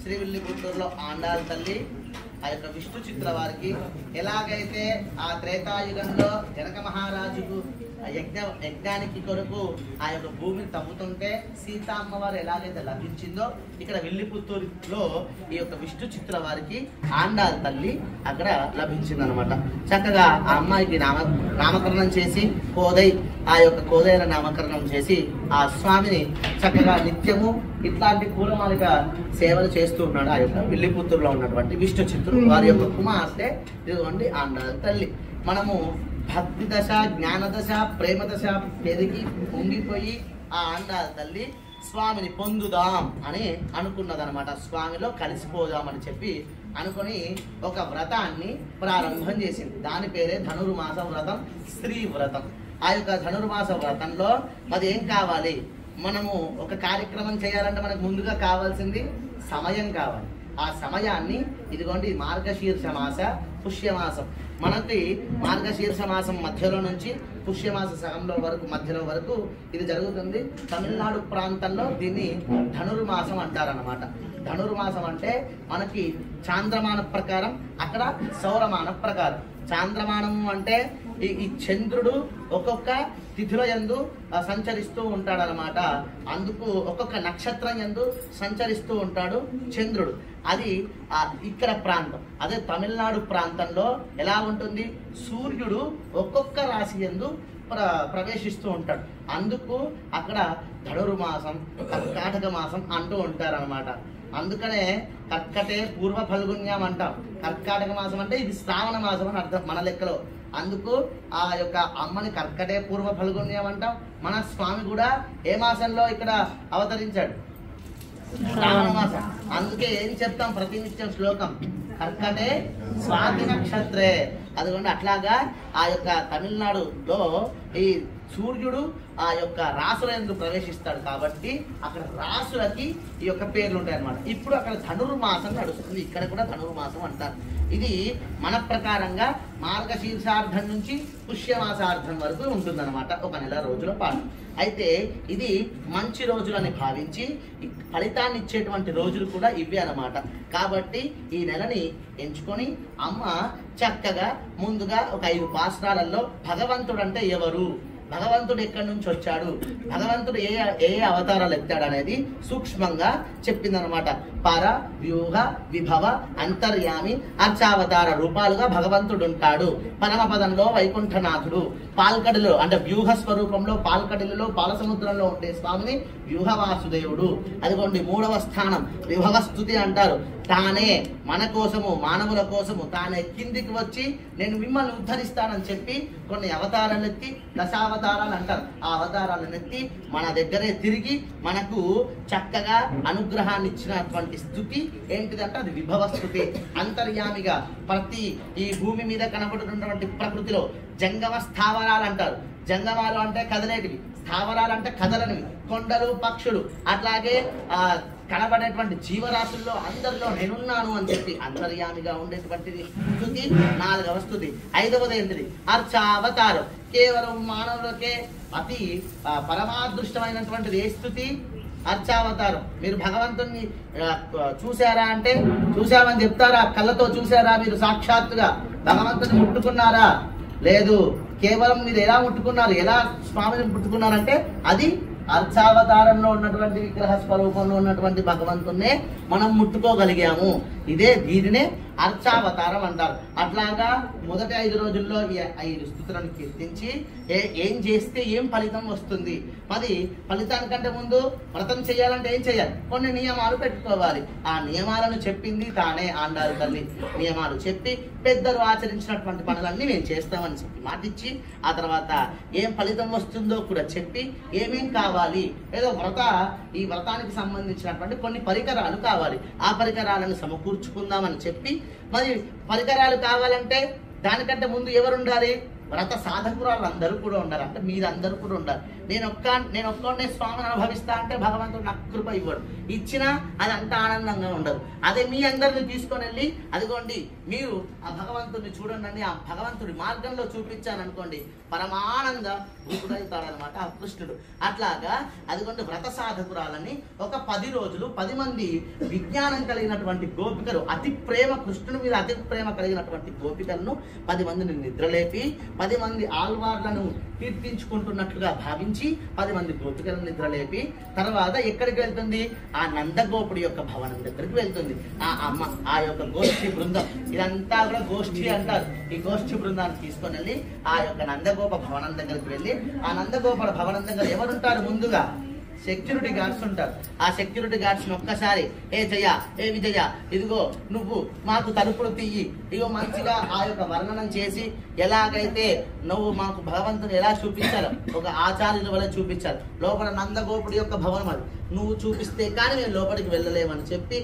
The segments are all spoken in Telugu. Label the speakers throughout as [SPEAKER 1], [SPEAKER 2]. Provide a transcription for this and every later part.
[SPEAKER 1] శ్రీవిల్లిపుత్తూరులో ఆండాళ్ళ తల్లి ఆ యొక్క విష్ణు చిత్ర వారికి ఎలాగైతే ఆ త్రేతాయుగంలో జనక మహారాజుకు యజ్ఞానికి కొరకు ఆ యొక్క భూమిని తవ్వుతుంటే సీతా అమ్మవారు ఎలాగైతే లభించిందో ఇక్కడ విల్లిపుత్తూరులో ఈ యొక్క విష్ణు చిత్ర వారికి ఆండాళ్ళ తల్లి అక్కడ లభించిందనమాట. చక్కగా ఆ అమ్మాయికి నామకరణం చేసి కోదై ఆ యొక్క కోదైన నామకరణం చేసి ఆ స్వామిని చక్కగా నిత్యము ఇట్లాంటి పూలమాలిక సేవలు చేస్తూ ఉన్నాడు ఆ యొక్క విల్లిపుత్తూరులో ఉన్నటువంటి విష్ణు చిత్రుడు. వారి యొక్క కుమార్తె ఇదిగోండి ఆండాళ్ళ తల్లి. మనము భక్తి దశ, జ్ఞాన దశ, ప్రేమ దశ పెరిగి పొంగిపోయి ఆ ఆండాళ్ళ తల్లి స్వామిని పొందుదాం అని అనుకున్నదనమాట. స్వామిలో కలిసిపోదామని చెప్పి అనుకుని ఒక వ్రతాన్ని ప్రారంభం చేసింది. దాని పేరే ధనుర్మాస వ్రతం, స్త్రీ వ్రతం. ఆ యొక్క ధనుర్మాస వ్రతంలో మరి ఏం కావాలి, మనము ఒక కార్యక్రమం చేయాలంటే మనకు ముందుగా కావాల్సింది సమయం కావాలి. ఆ సమయాన్ని ఇదిగోండి మార్గశీర్ష మాస పుష్యమాసం, మనకి మార్గశీర్ష మాసం మధ్యలో నుంచి పుష్యమాస సగంలో వరకు మధ్యలో వరకు ఇది జరుగుతుంది. తమిళనాడు ప్రాంతంలో దీన్ని ధనుర్మాసం అంటారనమాట. ధనుర్మాసం అంటే మనకి చాంద్రమాన ప్రకారం, అక్కడ సౌరమాన ప్రకారం. చాంద్రమానం అంటే ఈ చంద్రుడు ఒక్కొక్క తిథిలో యందు సంచరిస్తూ ఉంటాడనమాట. అందుకు ఒక్కొక్క నక్షత్రం యందు సంచరిస్తూ ఉంటాడు చంద్రుడు. అది ఇక్కడ ప్రాంతం. అదే తమిళనాడు ప్రాంతంలో ఎలా ఉంటుంది, సూర్యుడు ఒక్కొక్క రాశి యందు ప్రవేశిస్తూ ఉంటాడు. అందుకు అక్కడ ధనుర్మాసం, కర్కాటక మాసం అంటూ ఉంటారనమాట. అందుకనే కర్కటే పూర్వ ఫల్గుణ్యం అంటాం. కర్కాటక మాసం అంటే ఇది శ్రావణ మాసం అని అర్థం మన లెక్కలో. అందుకు ఆ యొక్క అమ్మని కర్కటే పూర్వ ఫల్గుణ్యం అంటాం. మన స్వామి కూడా ఏ మాసంలో ఇక్కడ అవతరించాడు, శ్రావణ మాసం. అందుకే ఏం చెప్తాం ప్రతినిత్యం శ్లోకం, కర్కటే స్వాతి నక్షత్రే. అదిగోండి అట్లాగా ఆ యొక్క తమిళనాడులో ఈ సూర్యుడు ఆ యొక్క రాసుల యందు ప్రవేశిస్తాడు కాబట్టి అక్కడ రాసులకి ఈ యొక్క పేర్లు ఉంటాయి అన్నమాట. ఇప్పుడు అక్కడ ధనుర్మాసం నడుస్తుంది, ఇక్కడ కూడా ధనుర్మాసం అంటారు. ఇది మన ప్రకారంగా మార్గశీర్షార్థం నుంచి పుష్యమాసార్థం వరకు ఉంటుందన్నమాట, ఒక నెల రోజుల పాటు. అయితే ఇది మంచి రోజులని భావించి ఫలితాన్ని ఇచ్చేటువంటి రోజులు కూడా ఇవే అన్నమాట. కాబట్టి ఈ నెలని ఎంచుకొని అమ్మ చక్కగా ముందుగా ఒక 5 పాశ్రాలలో భగవంతుడు అంటే ఎవరు, భగవంతుడు ఎక్కడి నుంచి వచ్చాడు, భగవంతుడు ఏ అవతారాలు ఎత్తాడు అనేది సూక్ష్మంగా చెప్పిందనమాట. పర, వ్యూహ, విభవ, అంతర్యామి, అర్చావతార రూపాలుగా భగవంతుడు ఉంటాడు. పరమపదంలో వైకుంఠనాథుడు, పాల్కడిలో అంటే వ్యూహ స్వరూపంలో పాల్కడిలో పాలసముద్రంలో ఉండే స్వామిని వ్యూహవాసుదేవుడు. అదిగోండి 3వ స్థానం విభవ స్తుతి అంటారు. తానే మన కోసము మానవుల కోసము తానే కిందికి వచ్చి నేను మిమ్మల్ని ఉద్ధరిస్తానని చెప్పి కొన్ని అవతారాలు ఎత్తి, దశావతారాలు అంటారు, ఆ అవతారాలను ఎత్తి మన దగ్గరే తిరిగి మనకు చక్కగా అనుగ్రహాన్ని ఇచ్చినటువంటి స్థుతి ఏంటిదంటే అది విభవ స్థుతి. అంతర్యామిగా ప్రతి ఈ భూమి మీద కనబడుతున్నటువంటి ప్రకృతిలో జంగమ స్థావరాలు అంటారు. జంగమాలు అంటే కదలేటివి, స్థావరాలు అంటే కదలనివి, కొండలు, పక్షులు, అట్లాగే కనబడేటువంటి జీవరాశుల్లో అందరిలో నేనున్నాను అని చెప్పి అంతర్యామిగా ఉండేటువంటిది స్థుతి. 4వ స్థుతి. 5వది ఏంటిది, అర్చావతారం. కేవలం మానవులకే అతి పరమాదృష్టమైనటువంటిది ఏ స్థుతి, అర్చావతారం. మీరు భగవంతుణ్ణి చూసారా అంటే చూసామని చెప్తారా, కళ్ళతో చూసారా, మీరు సాక్షాత్తుగా భగవంతుని ముట్టుకున్నారా, లేదు. కేవలం మీరు ఎలా ముట్టుకున్నారు, ఎలా స్వామిని ముట్టుకున్నారంటే అది అర్చావతారంలో ఉన్నటువంటి విగ్రహ స్వరూపంలో ఉన్నటువంటి భగవంతున్నే మనం ముట్టుకోగలిగాము. దీనినే అర్చావతారం అంటారు. అట్లాగా మొదటి 5 రోజుల్లో ఈ 5 స్తుతులను కీర్తించి ఏం చేస్తే ఏం ఫలితం వస్తుంది, మరి ఫలితానికంటే ముందు వ్రతం చేయాలంటే ఏం చేయాలి, కొన్ని నియమాలు పెట్టుకోవాలి. ఆ నియమాలను చెప్పింది తానే ఆండాళ్ళ తల్లి. నియమాలు చెప్పి పెద్దలు ఆచరించినటువంటి పనులన్నీ మేము చేస్తామని చెప్పి మాటిచ్చి ఆ తర్వాత ఏం ఫలితం వస్తుందో కూడా చెప్పి ఏమేం కావాలి, ఏదో ఈ వ్రతానికి సంబంధించినటువంటి కొన్ని పరికరాలు కావాలి, ఆ పరికరాలను సమకూర్చుకుందామని చెప్పి, మరి పరికరాలు కావాలంటే దానికంటే ముందు ఎవరు ఉండాలి, వ్రత సాధకురాలు అందరూ కూడా ఉండాలి. అంటే మీరందరూ కూడా ఉండాలి. నేను ఒక్కడే స్వామిని అనుభవిస్తా అంటే భగవంతుడు నాకు కృప ఇవ్వడు. ఇచ్చినా అది అంత ఆనందంగా ఉండదు. అదే మీ అందరిని తీసుకొని వెళ్ళి అదిగోండి మీరు ఆ భగవంతుడిని చూడండి, ఆ భగవంతుడి మార్గంలో చూపించాను అనుకోండి, పరమానంద భూతుడవుతాడనమాట ఆ కృష్ణుడు. అట్లాగా అదిగోండి వ్రత సాధకురాలని ఒక 10 రోజులు 10 మంది విజ్ఞానం కలిగినటువంటి గోపికలు, అతి ప్రేమ కృష్ణుని మీద అతి ప్రేమ కలిగినటువంటి గోపికలను 10 మందిని నిద్రలేపి 10 మంది ఆల్వార్లను కీర్తించుకుంటున్నట్లుగా భావించి 10 మంది గోపికలను నిద్రలేపి తర్వాత ఎక్కడికి వెళ్తుంది? ఆ నందగోపుడి యొక్క భవనం దగ్గరికి వెళ్తుంది. ఆ యొక్క గోష్ఠి బృందం, ఇదంతా కూడా గోష్ఠి అంటారు. ఈ గోష్ఠి బృందాన్ని తీసుకొని వెళ్ళి ఆ యొక్క నందగోప భవనం దగ్గరికి వెళ్ళి ఆ నందగోపుల భవనం దగ్గర ఎవరుంటారు? ముందుగా సెక్యూరిటీ గార్డ్స్ ఉంటారు. ఆ సెక్యూరిటీ గార్డ్స్ ఒక్కసారి ఏ జయ, ఏ విజయ, ఇదిగో నువ్వు మాకు తలుపులు తీయి, ఇగో మంచిగా ఆ యొక్క వర్ణనం చేసి ఎలాగైతే నువ్వు మాకు భగవంతుని ఎలా చూపించాలో ఒక ఆచార్యుల వల్ల చూపించాలి. లోపల నందగోపుడి యొక్క భవనం అది, నువ్వు చూపిస్తే కానీ మేము లోపలికి వెళ్ళలేమని చెప్పి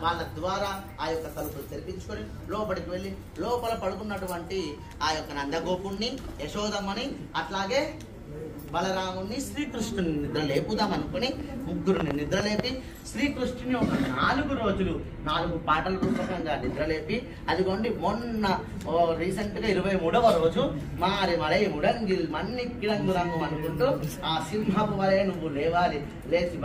[SPEAKER 1] వాళ్ళ ద్వారా ఆ యొక్క తలుపులు తెరిపించుకొని లోపలికి వెళ్ళి లోపల పడుకున్నటువంటి ఆ యొక్క నందగోపుణ్ణి, యశోదమ్మని, అట్లాగే బలరాముని, శ్రీకృష్ణుని నిద్ర లేపుదాం అనుకుని ముగ్గురిని నిద్రలేపి శ్రీకృష్ణుని ఒక 4 రోజులు 4 పాటల రూపకంగా నిద్రలేపి అదిగోండి మొన్న రీసెంట్గా 23వ రోజు మారి మలై ముడంగిల్ మన్నిక్కిడంగురంగు అనుకుంటూ ఆ సింహపు వలె నువ్వు లేవాలి, లేచి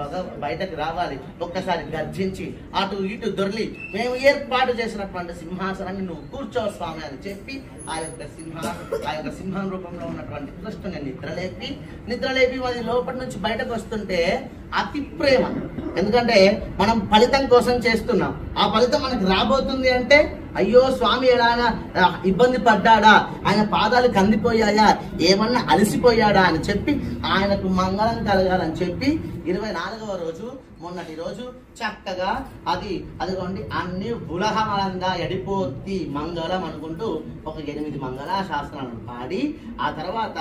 [SPEAKER 1] బయటకు రావాలి, ఒక్కసారి గర్జించి అటు ఇటు దొర్లి మేము ఏర్పాటు చేసినటువంటి సింహాసనాన్ని నువ్వు కూర్చో స్వామి అని చెప్పి ఆ యొక్క సింహం రూపంలో ఉన్నటువంటి కృష్ణుని నిద్రలేపి అది లోపటి నుంచి బయటకు వస్తుంటే అతి ప్రేమ. ఎందుకంటే మనం ఫలితం కోసం చేస్తున్నాం, ఆ ఫలితం మనకు రాబోతుంది అంటే అయ్యో స్వామి ఎలానా ఇబ్బంది పడ్డాడా, ఆయన పాదాలు కందిపోయాయా, ఏమన్నా అలసిపోయాడా అని చెప్పి ఆయనకు మంగళం కలగాలని చెప్పి 24వ రోజు మొన్నటి రోజు చక్కగా అదిగోండి అన్ని బులహమలంగా ఎడిపోతి మంగళం అనుకుంటూ ఒక 8 మంగళ శాస్త్రాలను పాడి ఆ తర్వాత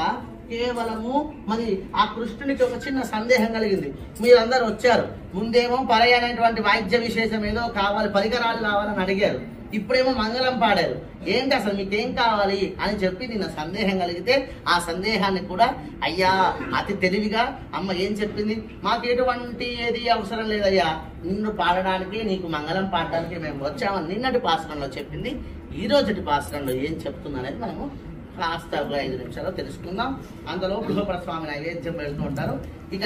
[SPEAKER 1] కేవలము మరి ఆ కృష్ణునికి ఒక చిన్న సందేహం కలిగింది. మీరందరూ వచ్చారు, ముందేమో పరయనటువంటి వాయిద్య విశేషం ఏదో కావాలి, పరికరాలు కావాలని అడిగారు, ఇప్పుడేమో మంగళం పాడారు, ఏంటి అసలు మీకేం కావాలి అని చెప్పి నిన్న సందేహం కలిగితే ఆ సందేహాన్ని కూడా అయ్యా అతి తెలివిగా అమ్మ ఏం చెప్పింది, మాకు ఎటువంటి ఏది అవసరం లేదయ్యా, నిన్ను పాడడానికి నీకు మంగళం పాడడానికి మేము వచ్చామని నిన్నటి పాసరంలో చెప్పింది. ఈ రోజుటి పాసరంలో ఏం చెప్తుంది అనేది మనము కాస్త 5 నిమిషాల్లో తెలుసుకుందాం. అంతలో గృహప్రస్వామి నైవేద్యం వెళ్తూ ఉంటారు. ఇక